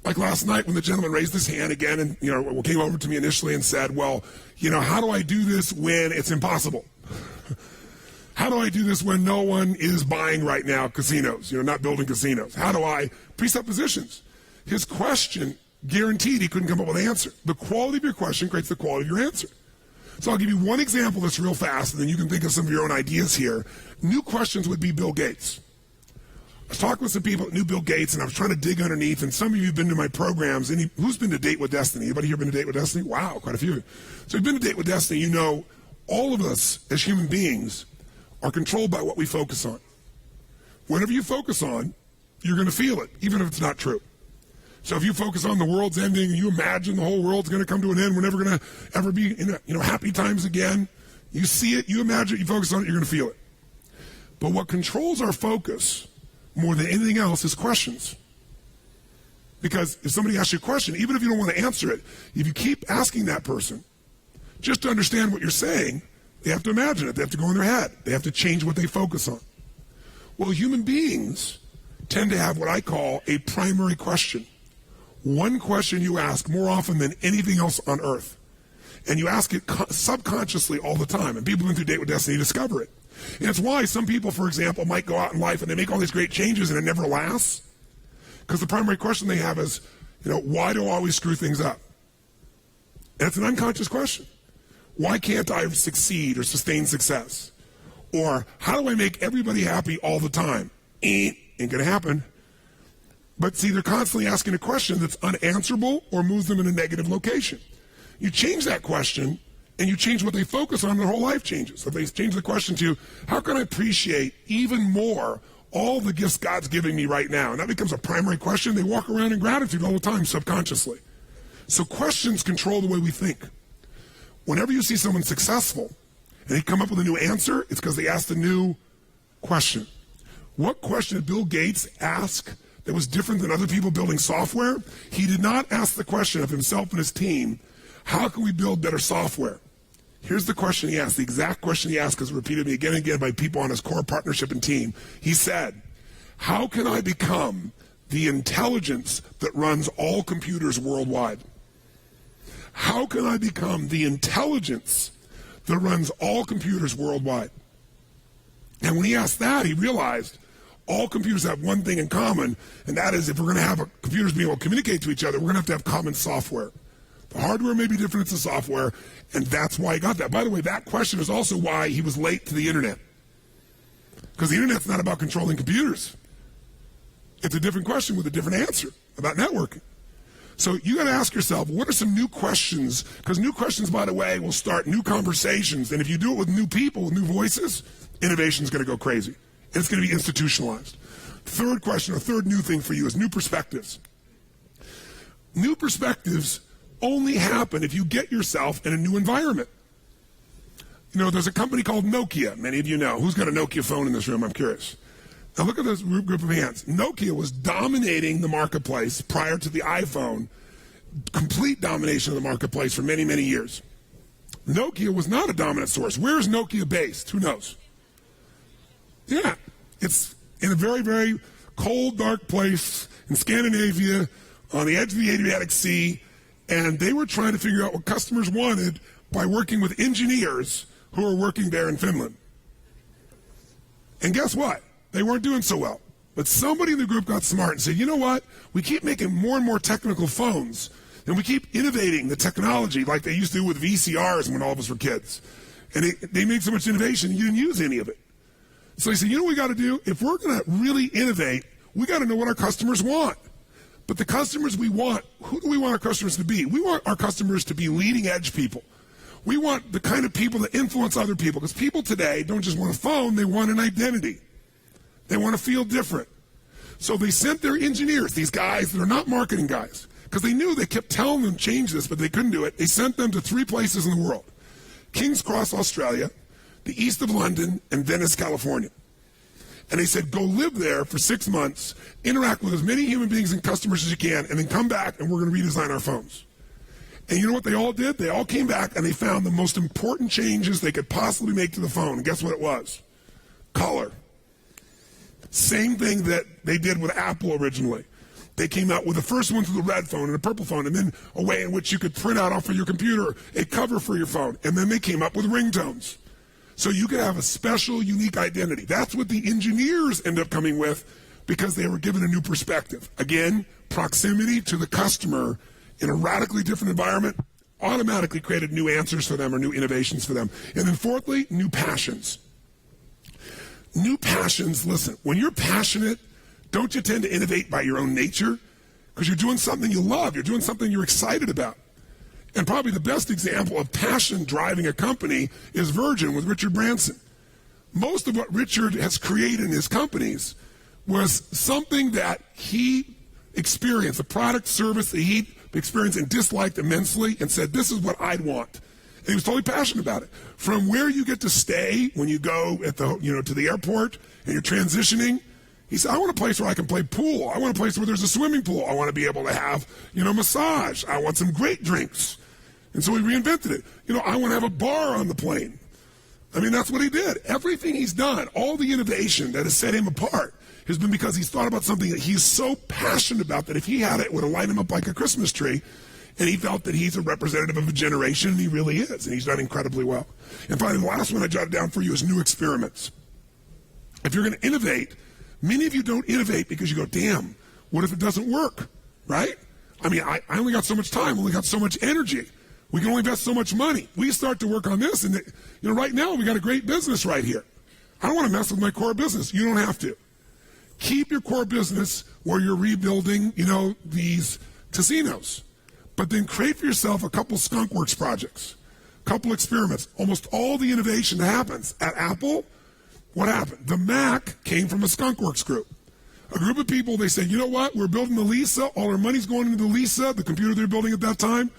A: Like last night when the gentleman raised his hand again and, came over to me initially and said, well, how do I do this when it's impossible? How do I do this when no one is buying right now casinos, not building casinos? How do I? Presuppositions. His question guaranteed he couldn't come up with an answer. The quality of your question creates the quality of your answer. So I'll give you one example that's real fast, and then you can think of some of your own ideas here. New questions would be Bill Gates. I was talking with some people that knew Bill Gates, and I was trying to dig underneath, and some of you have been to my programs. Who's been to Date with Destiny? Anybody here been to Date with Destiny? Wow, quite a few. So you've been to Date with Destiny. All of us as human beings are controlled by what we focus on. Whatever you focus on, you're going to feel it, even if it's not true. So if you focus on the world's ending and you imagine the whole world's going to come to an end, we're never going to ever be in happy times again, you see it, you imagine it, you focus on it, you're going to feel it. But what controls our focus more than anything else is questions. Because if somebody asks you a question, even if you don't want to answer it, if you keep asking that person, just to understand what you're saying, they have to imagine it. They have to go in their head. They have to change what they focus on. Well, human beings tend to have what I call a primary question. One question you ask more often than anything else on earth. And you ask it subconsciously all the time. And people who through Date with Destiny discover it. And it's why some people, for example, might go out in life and they make all these great changes and it never lasts. Because the primary question they have is, why do I always screw things up? And it's an unconscious question. Why can't I succeed or sustain success? Or how do I make everybody happy all the time? Ain't going to happen. But see, they're constantly asking a question that's unanswerable or moves them in a negative location. You change that question, and you change what they focus on, their whole life changes. So if they change the question to, how can I appreciate even more all the gifts God's giving me right now? And that becomes a primary question. They walk around in gratitude all the time subconsciously. So questions control the way we think. Whenever you see someone successful, and they come up with a new answer, it's because they asked a new question. What question did Bill Gates ask that was different than other people building software? He did not ask the question of himself and his team, how can we build better software? Here's the question he asked, the exact question he asked, because it repeated me again and again by people on his core partnership and team. He said, how can I become the intelligence that runs all computers worldwide? How can I become the intelligence that runs all computers worldwide? And when he asked that, he realized all computers have one thing in common, and that is if we're going to have computers be able to communicate to each other, we're going to have common software. The hardware may be different, it's the software, and that's why he got that. By the way, that question is also why he was late to the internet. Because the internet's not about controlling computers. It's a different question with a different answer about networking. So you got to ask yourself, what are some new questions? Because new questions, by the way, will start new conversations. And if you do it with new people, with new voices, innovation is going to go crazy. And it's going to be institutionalized. Third question, or third new thing for you is new perspectives. New perspectives only happen if you get yourself in a new environment. There's a company called Nokia. Many of you know. Who's got a Nokia phone in this room? I'm curious. Now look at this group of hands. Nokia was dominating the marketplace prior to the iPhone, complete domination of the marketplace for many, many years. Nokia was not a dominant source. Where is Nokia based? Who knows? Yeah, it's in a very, very cold, dark place in Scandinavia on the edge of the Adriatic Sea, and they were trying to figure out what customers wanted by working with engineers who are working there in Finland. And guess what? They weren't doing so well. But somebody in the group got smart and said, you know what? We keep making more and more technical phones, and we keep innovating the technology like they used to do with VCRs when all of us were kids. And they made so much innovation, you didn't use any of it. So they said, you know what we got to do? If we're going to really innovate, we got to know what our customers want. But the customers we want, who do we want our customers to be? We want our customers to be leading edge people. We want the kind of people that influence other people, because people today don't just want a phone, they want an identity. They want to feel different. So they sent their engineers, these guys that are not marketing guys, because they knew they kept telling them change this, but they couldn't do it. They sent them to 3 places in the world: King's Cross, Australia, the east of London, and Venice, California. And they said, go live there for 6 months, interact with as many human beings and customers as you can, and then come back and we're going to redesign our phones. And you know what they all did? They all came back and they found the most important changes they could possibly make to the phone. And guess what it was? Color. Same thing that they did with Apple originally. They came out with the first ones with a red phone and a purple phone, and then a way in which you could print out off of your computer a cover for your phone. And then they came up with ringtones. So you could have a special, unique identity. That's what the engineers end up coming with because they were given a new perspective. Again, proximity to the customer in a radically different environment automatically created new answers for them or new innovations for them. And then fourthly, new passions. New passions, listen, when you're passionate, don't you tend to innovate by your own nature? Because you're doing something you love. You're doing something you're excited about. And probably the best example of passion driving a company is Virgin with Richard Branson. Most of what Richard has created in his companies was something that he experienced, a product, service that he experienced and disliked immensely, and said, this is what I'd want. And he was totally passionate about it. From where you get to stay when you go at the, to the airport and you're transitioning, he said, I want a place where I can play pool. I want a place where there's a swimming pool. I want to be able to have, massage. I want some great drinks. And so he reinvented it. I want to have a bar on the plane. I mean, that's what he did. Everything he's done, all the innovation that has set him apart has been because he's thought about something that he's so passionate about that if he had it, it would have lighted him up like a Christmas tree. And he felt that he's a representative of a generation, and he really is. And he's done incredibly well. And finally, the last one I jotted down for you is new experiments. If you're going to innovate, many of you don't innovate because you go, damn, what if it doesn't work, right? I mean, I only got so much time, only got so much energy. We can only invest so much money. We start to work on this, and right now we got a great business right here. I don't want to mess with my core business. You don't have to. Keep your core business where you're rebuilding, these casinos. But then create for yourself a couple skunkworks projects, a couple experiments. Almost all the innovation that happens at Apple, what happened? The Mac came from a skunkworks group. A group of people, they said, you know what? We're building the Lisa. All our money's going into the Lisa, the computer they're building at that time.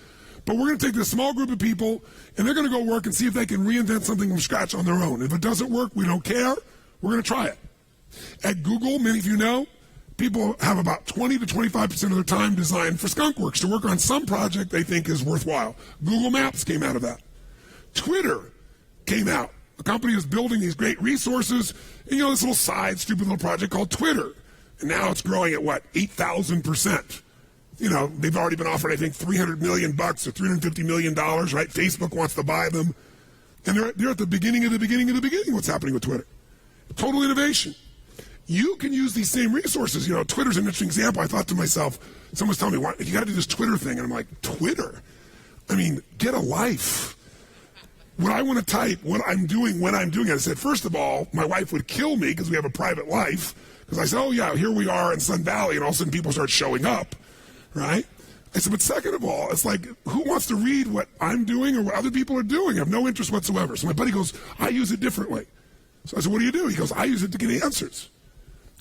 A: But we're going to take this small group of people, and they're going to go work and see if they can reinvent something from scratch on their own. If it doesn't work, we don't care. We're going to try it. At Google, many of you know, people have about 20 to 25% of their time designed for skunkworks to work on some project they think is worthwhile. Google Maps came out of that. Twitter came out. A company is building these great resources, and this little side, stupid little project called Twitter. And now it's growing at 8,000%. They've already been offered, I think, $300 million or $350 million, right? Facebook wants to buy them. And they're at the beginning of the beginning of the beginning what's happening with Twitter. Total innovation. You can use these same resources. Twitter's an interesting example. I thought to myself, someone's telling me, you got to do this Twitter thing. And I'm like, Twitter? I mean, get a life. When I want to type what I'm doing when I'm doing it, I said, first of all, my wife would kill me because we have a private life. Because I said, oh, yeah, here we are in Sun Valley, and all of a sudden people start showing up, right? I said, but second of all, it's like, who wants to read what I'm doing or what other people are doing? I have no interest whatsoever. So my buddy goes, I use it differently. So I said, what do you do? He goes, I use it to get answers.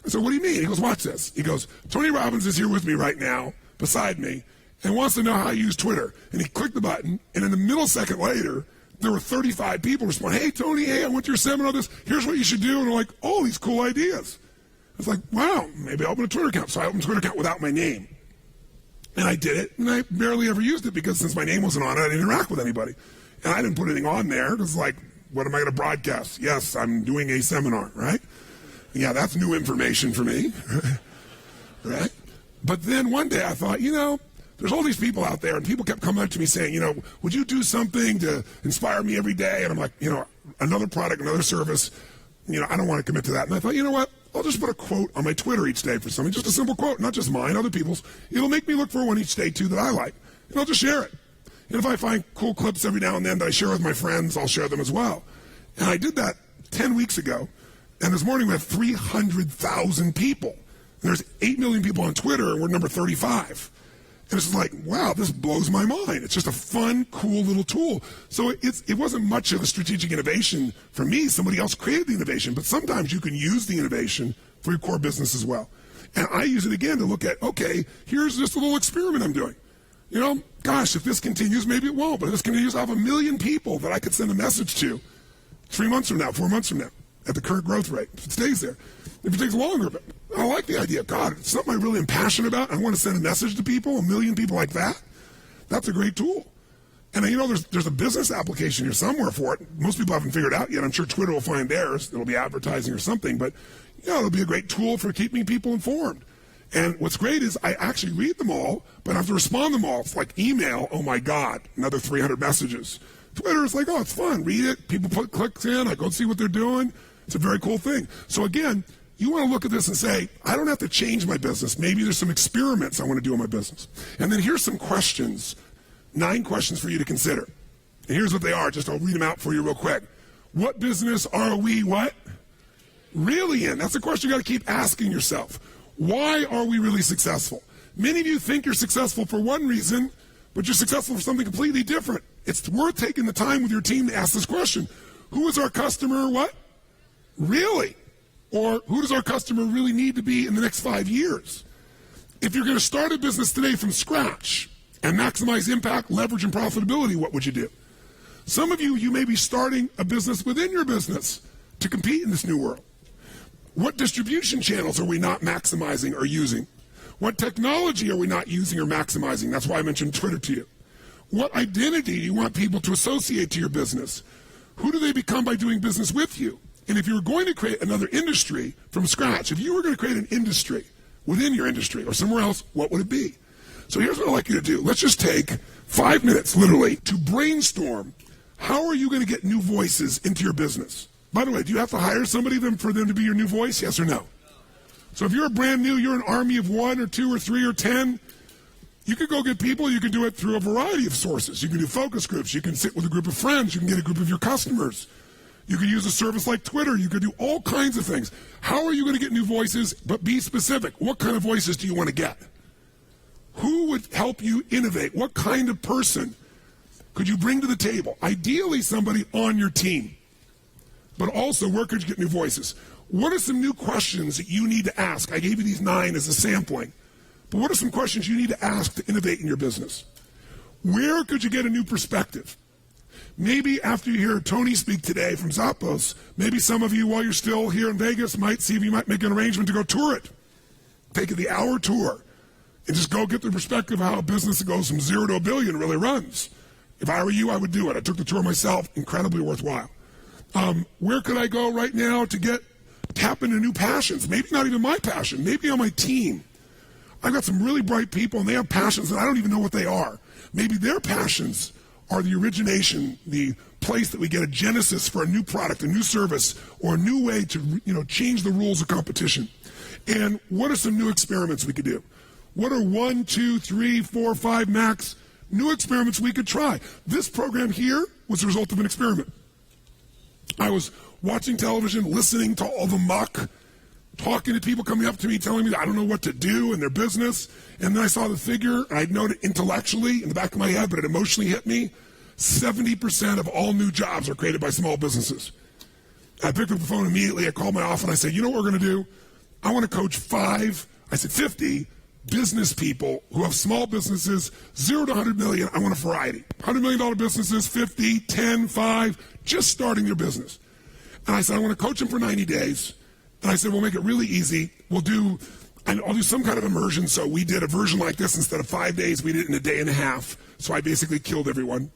A: I said, what do you mean? He goes, watch this. He goes, Tony Robbins is here with me right now, beside me, and wants to know how I use Twitter. And he clicked the button, and in a millisecond later, there were 35 people responding, hey, Tony, hey, I went to your seminar, here's what you should do. And they're like, oh, these cool ideas. I was like, wow, maybe I'll open a Twitter account. So I opened a Twitter account without my name. And I did it, and I barely ever used it because since my name wasn't on it, I didn't interact with anybody. And I didn't put anything on there. It was like, what am I going to broadcast? Yes, I'm doing a seminar, right? Yeah, that's new information for me, right? But then one day I thought, there's all these people out there, and people kept coming up to me saying, would you do something to inspire me every day? And I'm like, another product, another service, I don't want to commit to that. And I thought, you know what? I'll just put a quote on my Twitter each day for something, just a simple quote, not just mine, other people's. It'll make me look for one each day, too, that I like. And I'll just share it. And if I find cool clips every now and then that I share with my friends, I'll share them as well. And I did that 10 weeks ago. And this morning we have 300,000 people. And there's 8 million people on Twitter, and we're number 35. And it's just like, wow, this blows my mind. It's just a fun, cool little tool. So it wasn't much of a strategic innovation for me. Somebody else created the innovation. But sometimes you can use the innovation for your core business as well. And I use it again to look at, okay, here's just a little experiment I'm doing. You know, gosh, if this continues, maybe it won't, but if this continues, I have 1 million people that I could send a message to 3 months from now, 4 months from now, at the current growth rate, if it stays there. If it takes longer, but I like the idea. God, it's something I really am passionate about. I want to send a message to people, 1 million people like that. That's a great tool. And you know, there's a business application here somewhere for it. Most people haven't figured it out yet. I'm sure Twitter will find theirs. It'll be advertising or something, but you know, it'll be a great tool for keeping people informed. And what's great is I actually read them all, but I have to respond to them all. It's like email, oh my God, another 300 messages. Twitter is like, oh, it's fun. Read it. People put clicks in. I go see what they're doing. It's a very cool thing. So again, you want to look at this and say, I don't have to change my business. Maybe there's some experiments I want to do in my business. And then here's some questions, 9 questions for you to consider. And here's what they are. Just I'll read them out for you real quick. What business are we really in? That's a question you got to keep asking yourself. Why are we really successful? Many of you think you're successful for one reason, but you're successful for something completely different. It's worth taking the time with your team to ask this question. Who is our customer really? Or who does our customer really need to be in the next 5 years? If you're going to start a business today from scratch and maximize impact, leverage, and profitability, what would you do? Some of you may be starting a business within your business to compete in this new world. What distribution channels are we not maximizing or using? What technology are we not using or maximizing? That's why I mentioned Twitter to you. What identity do you want people to associate to your business? Who do they become by doing business with you? And if you were going to create another industry from scratch, if you were going to create an industry within your industry or somewhere else, what would it be? So here's what I'd like you to do. Let's just take 5 minutes, literally, to brainstorm how are you going to get new voices into your business? By the way, do you have to hire somebody for them to be your new voice? Yes or no? So if you're a brand new, you're an army of 1 or 2 or 3 or 10, you could go get people. You can do it through a variety of sources. You can do focus groups. You can sit with a group of friends. You can get a group of your customers. You can use a service like Twitter. You could do all kinds of things. How are you going to get new voices? But be specific. What kind of voices do you want to get? Who would help you innovate? What kind of person could you bring to the table? Ideally, somebody on your team. But also, where could you get new voices? What are some new questions that you need to ask? I gave you these 9 as a sampling. But what are some questions you need to ask to innovate in your business? Where could you get a new perspective? Maybe after you hear Tony speak today from Zappos, maybe some of you, while you're still here in Vegas, might see if you might make an arrangement to go tour it. Take the hour tour and just go get the perspective of how a business that goes from 0 to $1 billion really runs. If I were you, I would do it. I took the tour myself, incredibly worthwhile. Where could I go right now to tap into new passions? Maybe not even my passion, maybe on my team. I've got some really bright people and they have passions that I don't even know what they are. Maybe their passions are the origination, the place that we get a genesis for a new product, a new service, or a new way to change the rules of competition. And what are some new experiments we could do? What are 1, 2, 3, 4, 5 max new experiments we could try? This program here was the result of an experiment. I was watching television, listening to all the muck, talking to people coming up to me, telling me I don't know what to do in their business. And then I saw the figure, and I'd known it intellectually in the back of my head, but it emotionally hit me. 70% of all new jobs are created by small businesses. I picked up the phone immediately. I called my office, and I said, you know what we're going to do? I want to coach 50 business people who have small businesses, 0 to 100 million. I want a variety. $100 million businesses, 50, 10, 5, just starting their business. And I said, I want to coach them for 90 days. And I said, we'll make it really easy. I'll do some kind of immersion. So we did a version like this. Instead of 5 days, we did it in a day and a half. So I basically killed everyone.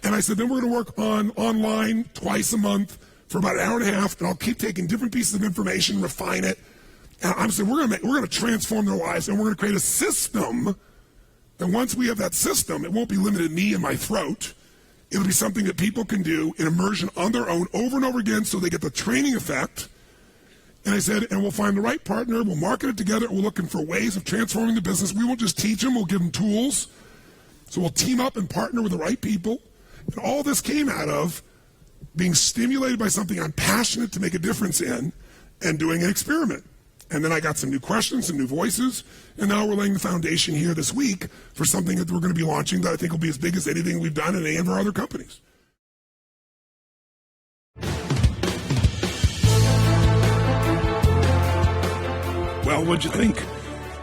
A: And I said, then we're going to work online twice a month for about an hour and a half. And I'll keep taking different pieces of information, refine it. And I'm saying we're going to transform their lives, and we're going to create a system that once we have that system, it won't be limited to me and my throat. It'll be something that people can do in immersion on their own over and over again so they get the training effect. And I said, and we'll find the right partner. We'll market it together. We're looking for ways of transforming the business. We won't just teach them. We'll give them tools. So we'll team up and partner with the right people. And all this came out of being stimulated by something I'm passionate to make a difference in and doing an experiment. And then I got some new questions, some new voices, and now we're laying the foundation here this week for something that we're going to be launching that I think will be as big as anything we've done in any of our other companies. Well, what'd you think?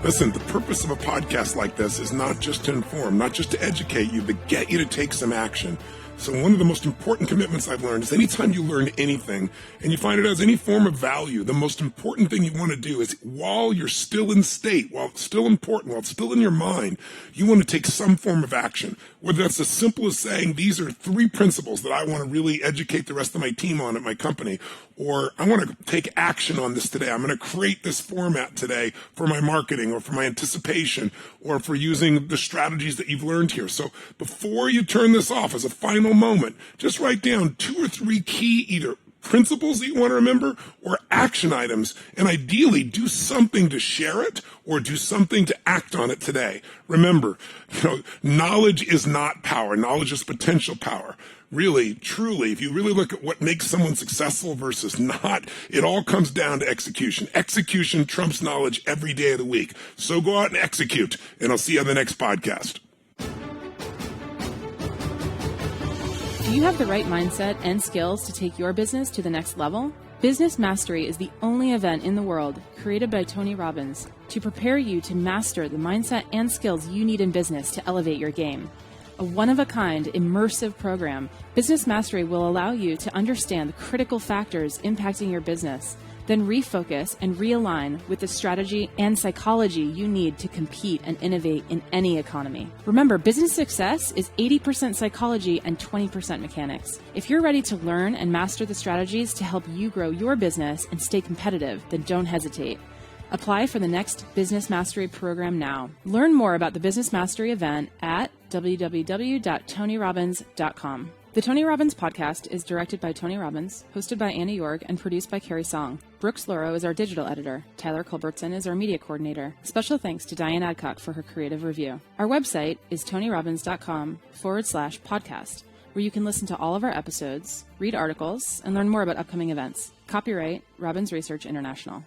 A: Listen, the purpose of a podcast like this is not just to inform, not just to educate you, but get you to take some action. So one of the most important commitments I've learned is anytime you learn anything and you find it has any form of value, the most important thing you want to do is while you're still in state, while it's still important, while it's still in your mind, you want to take some form of action. Whether that's as simple as saying, these are 3 principles that I want to really educate the rest of my team on at my company, or I want to take action on this today. I'm going to create this format today for my marketing or for my anticipation or for using the strategies that you've learned here. So before you turn this off as a final moment, just write down 2 or 3 key either principles that you want to remember or action items, and ideally do something to share it or do something to act on it today. Remember, knowledge is not power. Knowledge is potential power. Really, truly, if you really look at what makes someone successful versus not, it all comes down to execution. Execution trumps knowledge every day of the week. So go out and execute, and I'll see you on the next podcast.
B: Do you have the right mindset and skills to take your business to the next level? Business Mastery is the only event in the world created by Tony Robbins to prepare you to master the mindset and skills you need in business to elevate your game. A one-of-a-kind, immersive program, Business Mastery will allow you to understand the critical factors impacting your business, then refocus and realign with the strategy and psychology you need to compete and innovate in any economy. Remember, business success is 80% psychology and 20% mechanics. If you're ready to learn and master the strategies to help you grow your business and stay competitive, then don't hesitate. Apply for the next Business Mastery program now. Learn more about the Business Mastery event at www.tonyrobbins.com. The Tony Robbins Podcast is directed by Tony Robbins, hosted by Anna York, and produced by Carrie Song. Brooks Loro is our digital editor. Tyler Culbertson is our media coordinator. Special thanks to Diane Adcock for her creative review. Our website is tonyrobbins.com/podcast, where you can listen to all of our episodes, read articles, and learn more about upcoming events. Copyright Robbins Research International.